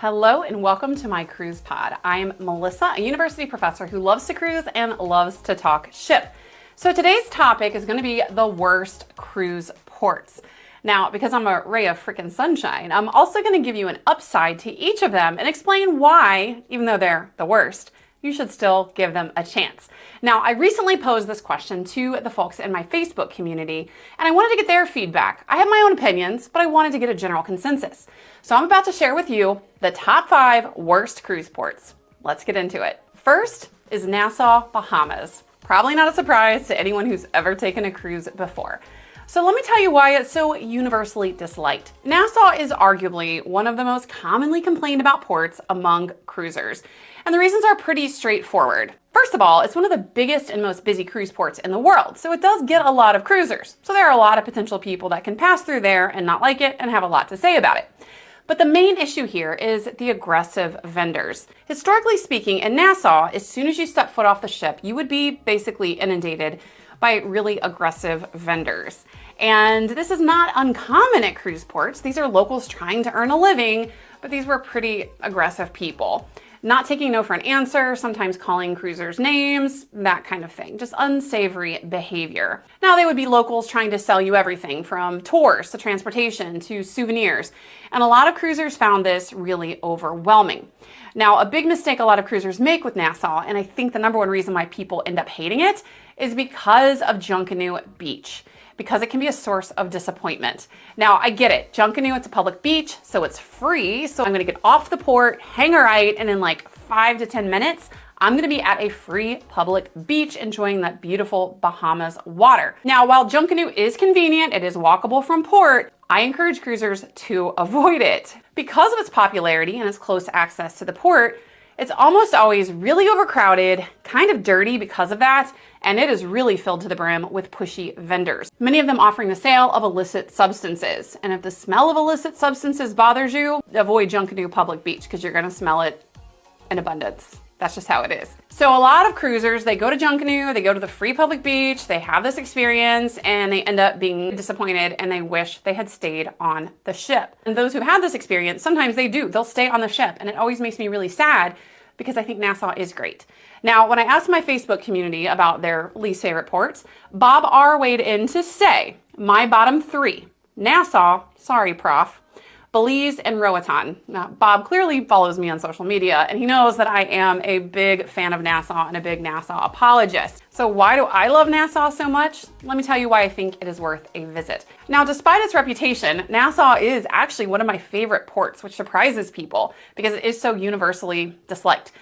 Hello and welcome to my cruise pod. I'm Melissa, a university professor who loves to cruise and loves to talk ship. So today's topic is going to be the worst cruise ports. Now, because I'm a ray of freaking sunshine, I'm also going to give you an upside to each of them and explain why, even though they're the worst, you should still give them a chance. Now, I recently posed this question to the folks in my Facebook community, and I wanted to get their feedback. I have my own opinions, but I wanted to get a general consensus. So I'm about to share with you the top 5 worst cruise ports. Let's get into it. First is Nassau, Bahamas. Probably not a surprise to anyone who's ever taken a cruise before. So let me tell you why it's so universally disliked. Nassau is arguably one of the most commonly complained about ports among cruisers. And the reasons are pretty straightforward. First of all, it's one of the biggest and most busy cruise ports in the world, so it does get a lot of cruisers. So there are a lot of potential people that can pass through there and not like it and have a lot to say about it. But the main issue here is the aggressive vendors. Historically speaking, in Nassau, as soon as you step foot off the ship, you would be basically inundated by really aggressive vendors. And this is not uncommon at cruise ports. These are locals trying to earn a living, but these were pretty aggressive people. Not taking no for an answer, sometimes calling cruisers names, that kind of thing. Just unsavory behavior. Now, they would be locals trying to sell you everything from tours to transportation to souvenirs. And a lot of cruisers found this really overwhelming. Now, a big mistake a lot of cruisers make with Nassau, and I think the number one reason why people end up hating it, is because of Junkanoo Beach. Because it can be a source of disappointment. Now, I get it. Junkanoo, it's a public beach, so it's free. So I'm gonna get off the port, hang a right, and in like 5 to 10 minutes, I'm gonna be at a free public beach enjoying that beautiful Bahamas water. Now, while Junkanoo is convenient, it is walkable from port, I encourage cruisers to avoid it. Because of its popularity and its close access to the port, it's almost always really overcrowded, kind of dirty because of that, and it is really filled to the brim with pushy vendors. Many of them offering the sale of illicit substances. And if the smell of illicit substances bothers you, avoid Junkanoo Public Beach because you're gonna smell it in abundance. That's just how it is. So a lot of cruisers, they go to Junkanoo, they go to the free public beach, they have this experience, and they end up being disappointed and they wish they had stayed on the ship. And those who had this experience, sometimes they do, they'll stay on the ship. And it always makes me really sad because I think Nassau is great. Now, when I asked my Facebook community about their least favorite ports, Bob R. weighed in to say, my bottom 3, Nassau, sorry prof, Belize, and Roatan. Now, Bob clearly follows me on social media, and he knows that I am a big fan of Nassau and a big Nassau apologist. So why do I love Nassau so much? Let me tell you why I think it is worth a visit. Now, despite its reputation, Nassau is actually one of my favorite ports, which surprises people because it is so universally disliked.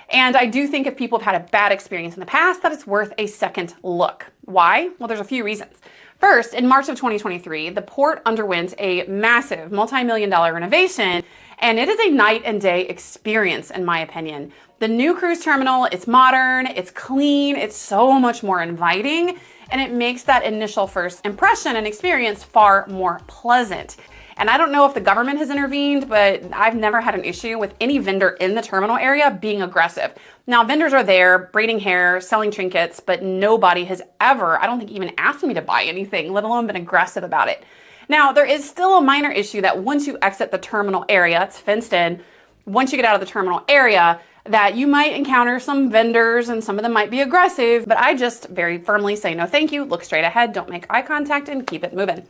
And I do think if people have had a bad experience in the past, that it's worth a second look. Why? Well, there's a few reasons. First, in March of 2023, the port underwent a massive multi-million-dollar renovation, and it is a night and day experience, in my opinion. The new cruise terminal, it's modern, it's clean, it's so much more inviting, and it makes that initial first impression and experience far more pleasant. And I don't know if the government has intervened, but I've never had an issue with any vendor in the terminal area being aggressive. Now, vendors are there braiding hair, selling trinkets, but nobody has ever, I don't think, even asked me to buy anything, let alone been aggressive about it. Now, there is still a minor issue that once you exit the terminal area, it's fenced in, once you get out of the terminal area, that you might encounter some vendors and some of them might be aggressive, but I just very firmly say no thank you, look straight ahead, don't make eye contact, and keep it moving.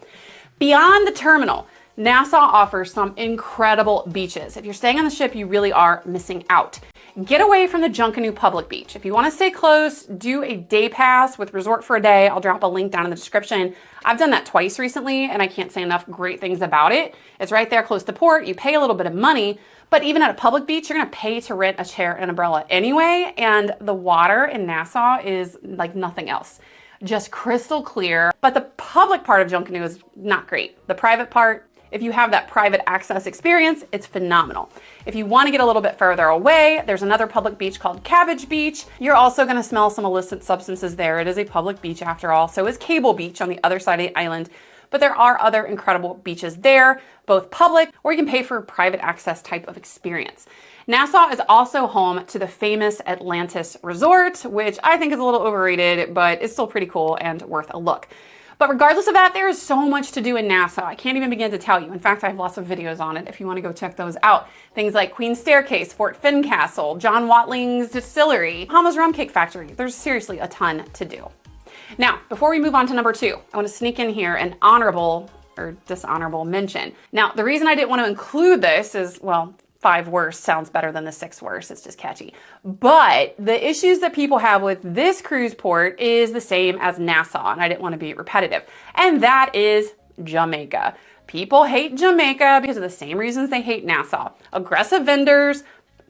Beyond the terminal, Nassau offers some incredible beaches. If you're staying on the ship, you really are missing out. Get away from the Junkanoo Public Beach. If you want to stay close, do a day pass with Resort for a Day. I'll drop a link down in the description. I've done that twice recently, and I can't say enough great things about it. It's right there close to port. You pay a little bit of money, but even at a public beach, you're going to pay to rent a chair and umbrella anyway, and the water in Nassau is like nothing else. Just crystal clear, but the public part of Junkanoo is not great. The private part, if you have that private access experience, it's phenomenal. If you want to get a little bit further away, there's another public beach called Cabbage Beach. You're also going to smell some illicit substances there. It is a public beach after all. So is Cable Beach on the other side of the island. But there are other incredible beaches there, both public or you can pay for a private access type of experience. Nassau is also home to the famous Atlantis Resort, which I think is a little overrated, but it's still pretty cool and worth a look. But regardless of that, there is so much to do in Nassau. I can't even begin to tell you. In fact, I have lots of videos on it if you want to go check those out. Things like Queen's Staircase, Fort Finn Castle, John Watling's Distillery, Bahamas Rum Cake Factory. There's seriously a ton to do. Now, before we move on to number 2, I want to sneak in here an honorable or dishonorable mention. Now, the reason I didn't want to include this is, well, 5 worst sounds better than the 6 worst. It's just catchy. But the issues that people have with this cruise port is the same as Nassau, and I didn't want to be repetitive. And that is Jamaica. People hate Jamaica because of the same reasons they hate Nassau. Aggressive vendors,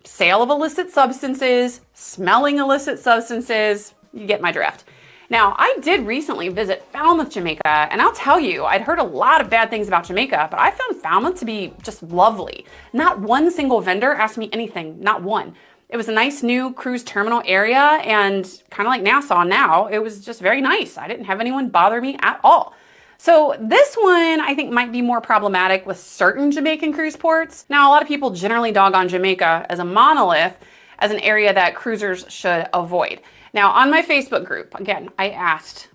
sale of illicit substances, smelling illicit substances. You get my drift. Now, I did recently visit Falmouth, Jamaica, and I'll tell you, I'd heard a lot of bad things about Jamaica, but I found Falmouth to be just lovely. Not one single vendor asked me anything, not one. It was a nice new cruise terminal area, and kind of like Nassau now, it was just very nice. I didn't have anyone bother me at all. So this one I think might be more problematic with certain Jamaican cruise ports. Now, a lot of people generally dog on Jamaica as a monolith, as an area that cruisers should avoid. Now, on my Facebook group, again, I asked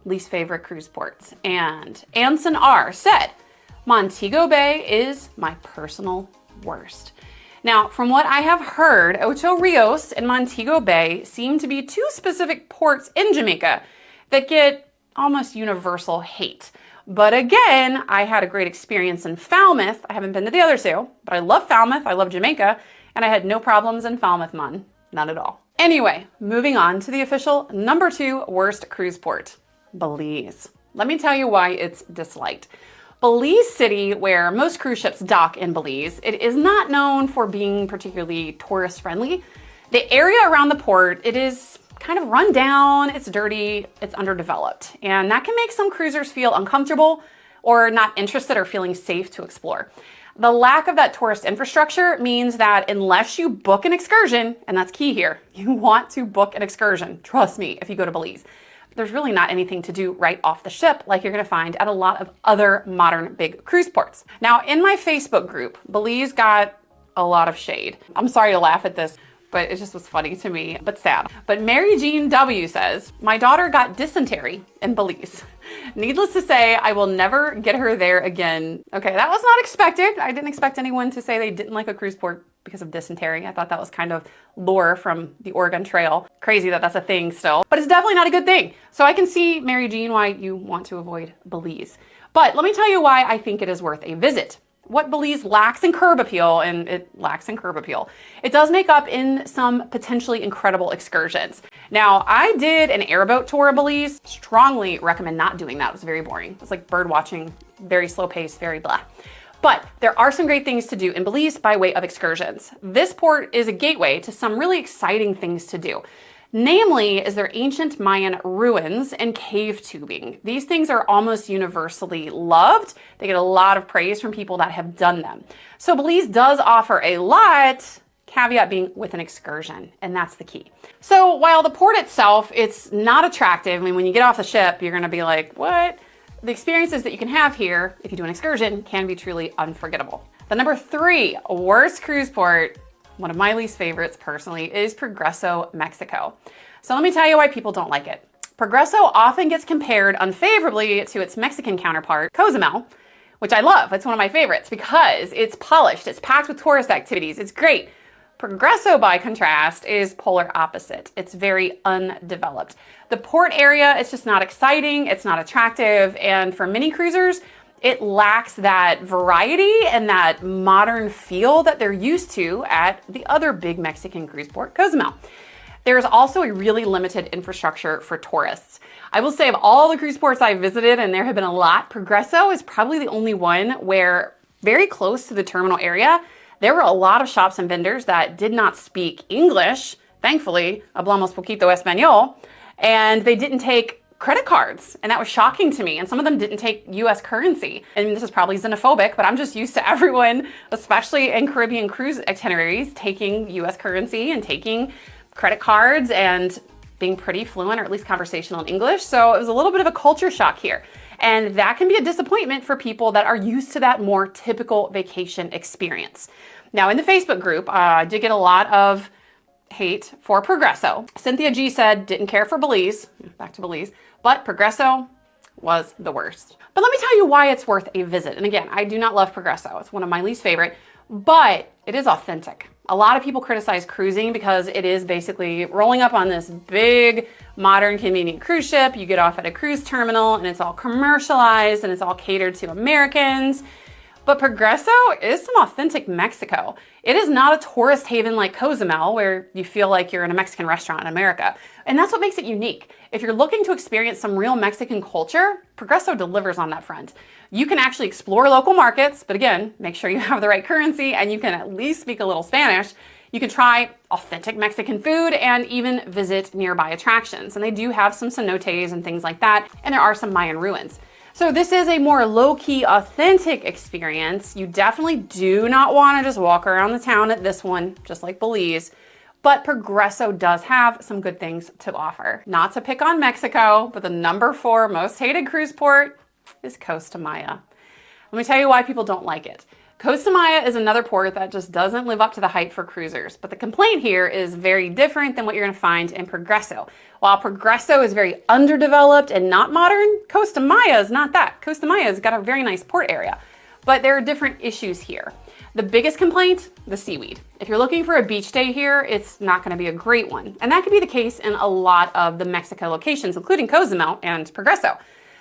least favorite cruise ports, and Anson R said, Montego Bay is my personal worst. Now, from what I have heard, Ocho, Rios, and Montego Bay seem to be 2 specific ports in Jamaica that get almost universal hate. But again, I had a great experience in Falmouth. I haven't been to the other 2, but I love Falmouth, I love Jamaica, and I had no problems in Falmouth, none at all. Anyway, moving on to the official number 2 worst cruise port, Belize. Let me tell you why it's disliked. Belize City, where most cruise ships dock in Belize, it is not known for being particularly tourist friendly. The area around the port, it is kind of run down, it's dirty, it's underdeveloped, and that can make some cruisers feel uncomfortable or not interested or feeling safe to explore. The lack of that tourist infrastructure means that unless you book an excursion, and that's key here, you want to book an excursion, trust me, if you go to Belize, there's really not anything to do right off the ship like you're gonna find at a lot of other modern big cruise ports. Now, in my Facebook group, Belize got a lot of shade. I'm sorry to laugh at this, but it just was funny to me, but sad. But Mary Jean W says, my daughter got dysentery in Belize. Needless to say, I will never get her there again. Okay, that was not expected. I didn't expect anyone to say they didn't like a cruise port because of dysentery. I thought that was kind of lore from the Oregon Trail. Crazy that that's a thing still, but it's definitely not a good thing. So I can see, Mary Jean, why you want to avoid Belize. But let me tell you why I think it is worth a visit. What Belize lacks in curb appeal, and it lacks in curb appeal, it does make up in some potentially incredible excursions. Now, I did an airboat tour of Belize. Strongly recommend not doing that. It was very boring. It was like bird watching, very slow pace, very blah. But there are some great things to do in Belize by way of excursions. This port is a gateway to some really exciting things to do. Namely, is their ancient Mayan ruins and cave tubing. These things are almost universally loved. They get a lot of praise from people that have done them. So Belize does offer a lot, caveat being with an excursion, and that's the key. So while the port itself, it's not attractive, I mean, when you get off the ship, you're gonna be like, what? The experiences that you can have here, if you do an excursion, can be truly unforgettable. The number 3 worst cruise port, one of my least favorites personally, is Progreso, Mexico. So let me tell you why people don't like it. Progreso often gets compared unfavorably to its Mexican counterpart, Cozumel, which I love. It's one of my favorites because it's polished, it's packed with tourist activities, it's great. Progreso, by contrast, is polar opposite. It's very undeveloped. The port area, it's just not exciting, it's not attractive, and for many cruisers, it lacks that variety and that modern feel that they're used to at the other big Mexican cruise port, Cozumel. There's also a really limited infrastructure for tourists. I will say of all the cruise ports I've visited, and there have been a lot, Progreso is probably the only one where very close to the terminal area, there were a lot of shops and vendors that did not speak English. Thankfully, hablamos poquito español, and they didn't take credit cards, and that was shocking to me. And some of them didn't take US currency. And this is probably xenophobic, but I'm just used to everyone, especially in Caribbean cruise itineraries, taking US currency and taking credit cards and being pretty fluent, or at least conversational in English. So it was a little bit of a culture shock here. And that can be a disappointment for people that are used to that more typical vacation experience. Now, in the Facebook group, I did get a lot of hate for Progreso. Cynthia G said, didn't care for Belize, back to Belize, but Progreso, was the worst. But let me tell you why it's worth a visit. And again, I do not love Progreso. It's one of my least favorite, but it is authentic. A lot of people criticize cruising because it is basically rolling up on this big, modern, convenient cruise ship. You get off at a cruise terminal and it's all commercialized and it's all catered to Americans. But Progreso is some authentic Mexico. It is not a tourist haven like Cozumel where you feel like you're in a Mexican restaurant in America. And that's what makes it unique. If you're looking to experience some real Mexican culture, Progreso delivers on that front. You can actually explore local markets, but again, make sure you have the right currency and you can at least speak a little Spanish. You can try authentic Mexican food and even visit nearby attractions. And they do have some cenotes and things like that. And there are some Mayan ruins. So this is a more low-key, authentic experience. You definitely do not want to just walk around the town at this one, just like Belize. But Progreso does have some good things to offer. Not to pick on Mexico, but the number 4 most hated cruise port is Costa Maya. Let me tell you why people don't like it. Costa Maya is another port that just doesn't live up to the hype for cruisers. But the complaint here is very different than what you're going to find in Progreso. While Progreso is very underdeveloped and not modern, Costa Maya is not that. Costa Maya's got a very nice port area. But there are different issues here. The biggest complaint, the seaweed. If you're looking for a beach day here, it's not going to be a great one. And that could be the case in a lot of the Mexico locations, including Cozumel and Progreso.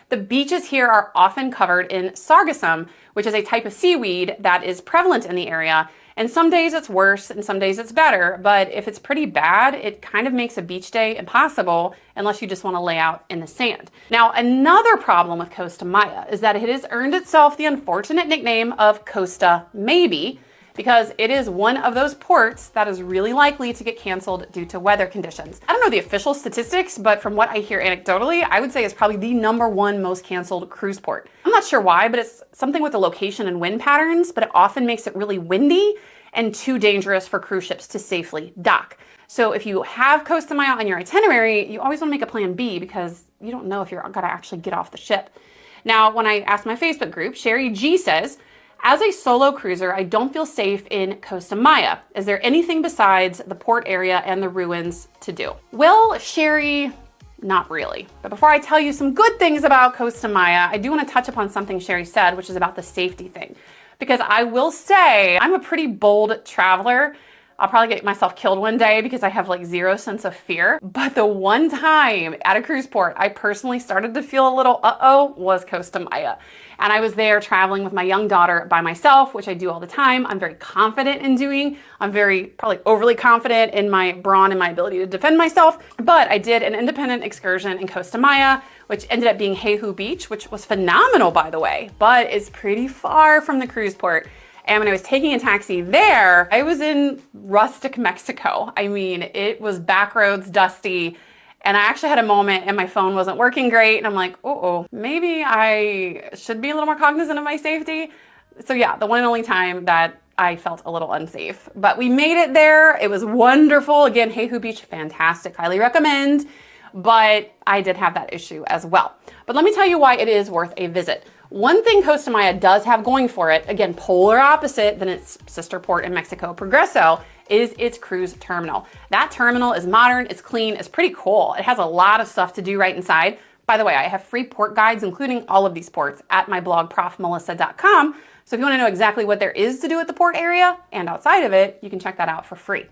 The beaches here are often covered in sargassum, which is a type of seaweed that is prevalent in the area. And some days it's worse and some days it's better. But if it's pretty bad, it kind of makes a beach day impossible unless you just want to lay out in the sand. Now, another problem with Costa Maya is that it has earned itself the unfortunate nickname of Costa Maybe, because it is one of those ports that is really likely to get canceled due to weather conditions. I don't know the official statistics, but from what I hear anecdotally, I would say it's probably the number 1 most canceled cruise port. I'm not sure why, but it's something with the location and wind patterns, but it often makes it really windy and too dangerous for cruise ships to safely dock. So if you have Costa Maya on your itinerary, you always want to make a plan B because you don't know if you're gonna actually get off the ship. Now, when I asked my Facebook group, Sherry G says, as a solo cruiser, I don't feel safe in Costa Maya. Is there anything besides the port area and the ruins to do? Well, Sherry, not really. But before I tell you some good things about Costa Maya, I do want to touch upon something Sherry said, which is about the safety thing. Because I will say, I'm a pretty bold traveler. I'll probably get myself killed one day because I have like 0 sense of fear. But the one time at a cruise port, I personally started to feel a little uh-oh was Costa Maya. And I was there traveling with my young daughter by myself, which I do all the time. I'm very confident in doing. I'm probably overly confident in my brawn and my ability to defend myself. But I did an independent excursion in Costa Maya, which ended up being Jeju Beach, which was phenomenal, by the way, but it's pretty far from the cruise port. And when I was taking a taxi there, I was in rustic Mexico. I mean, it was back roads, dusty. And I actually had a moment and my phone wasn't working great. And I'm like, uh-oh, maybe I should be a little more cognizant of my safety. So yeah, the one and only time that I felt a little unsafe. But we made it there. It was wonderful. Again, Jeju Beach, fantastic. Highly recommend. But I did have that issue as well. But let me tell you why it is worth a visit. One thing Costa Maya does have going for it, again, polar opposite than its sister port in Mexico, Progreso, is its cruise terminal. That terminal is modern, it's clean, it's pretty cool. It has a lot of stuff to do right inside. By the way, I have free port guides, including all of these ports, at my blog, profmelissa.com. So if you want to know exactly what there is to do at the port area and outside of it, you can check that out for free.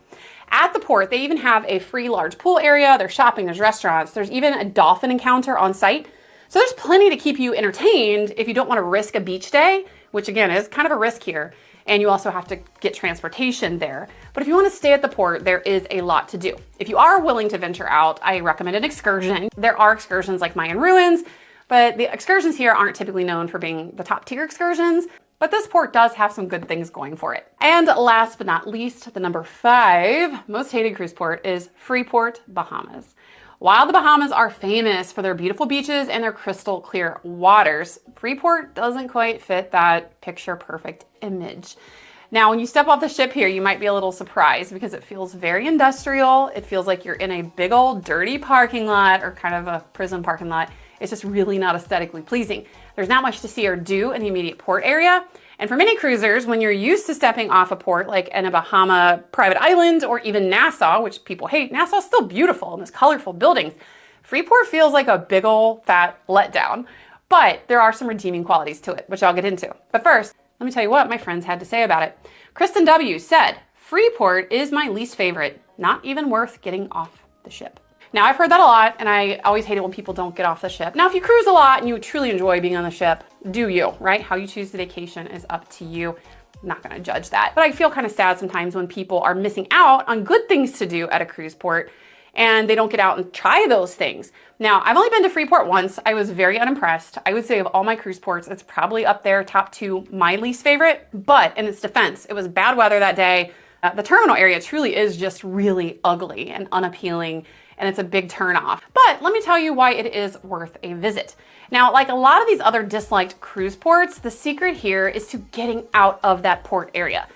At the port, they even have a free large pool area, there's shopping, there's restaurants, there's even a dolphin encounter on site. So there's plenty to keep you entertained if you don't want to risk a beach day, which again is kind of a risk here. And you also have to get transportation there. But if you want to stay at the port, there is a lot to do. If you are willing to venture out, I recommend an excursion. There are excursions like Mayan ruins, but the excursions here aren't typically known for being the top tier excursions. But this port does have some good things going for it. And last but not least, the number 5 most hated cruise port is Freeport, Bahamas. While the Bahamas are famous for their beautiful beaches and their crystal clear waters, Freeport doesn't quite fit that picture perfect image. Now, when you step off the ship here, you might be a little surprised because it feels very industrial. It feels like you're in a big old dirty parking lot or kind of a prison parking lot. It's just really not aesthetically pleasing. There's not much to see or do in the immediate port area. And for many cruisers, when you're used to stepping off a port like in a Bahama private island or even Nassau, which people hate, Nassau's still beautiful and there's colorful buildings. Freeport feels like a big old fat letdown. but there are some redeeming qualities to it, which I'll get into. But first, let me tell you what my friends had to say about it. Kristen W. said, Freeport is my least favorite, not even worth getting off the ship. Now, I've heard that a lot, and I always hate it when people don't get off the ship. Now, if you cruise a lot and you truly enjoy being on the ship, do you, right? How you choose the vacation is up to you. I'm not gonna judge that. But I feel kind of sad sometimes when people are missing out on good things to do at a cruise port and they don't get out and try those things. Now, I've only been to Freeport once. I was very unimpressed. I would say of all my cruise ports, it's probably up there, top 2, my least favorite. But in its defense, it was bad weather that day. The terminal area truly is just really ugly and unappealing, and it's a big turnoff. But let me tell you why it is worth a visit. Now, like a lot of these other disliked cruise ports, the secret here is to getting out of that port area.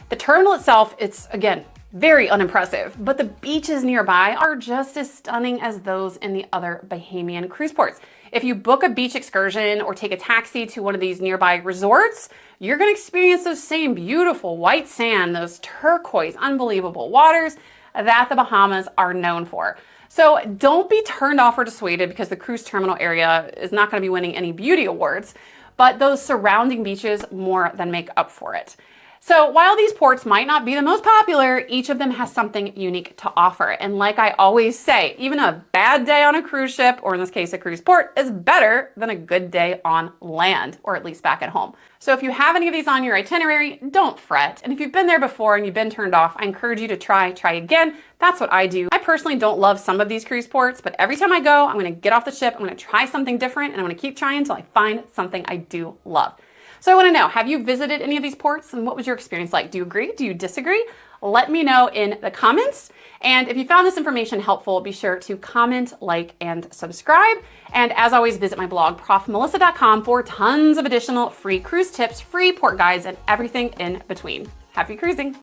The terminal itself, it's again, very unimpressive, but the beaches nearby are just as stunning as those in the other Bahamian cruise ports. If you book a beach excursion or take a taxi to one of these nearby resorts, you're gonna experience those same beautiful white sand, those turquoise, unbelievable waters that the Bahamas are known for. So don't be turned off or dissuaded because the cruise terminal area is not gonna be winning any beauty awards, but those surrounding beaches more than make up for it. So while these ports might not be the most popular, each of them has something unique to offer. And like I always say, even a bad day on a cruise ship, or in this case, a cruise port, is better than a good day on land, or at least back at home. So if you have any of these on your itinerary, don't fret. And if you've been there before and you've been turned off, I encourage you to try again. That's what I do. I personally don't love some of these cruise ports, but every time I go, I'm gonna get off the ship, I'm gonna try something different, and I'm gonna keep trying until I find something I do love. So I want to know, have you visited any of these ports and what was your experience like? Do you agree? Do you disagree? Let me know in the comments. And if you found this information helpful, be sure to comment, like, and subscribe. And as always, visit my blog, profmelissa.com, for tons of additional free cruise tips, free port guides, and everything in between. Happy cruising.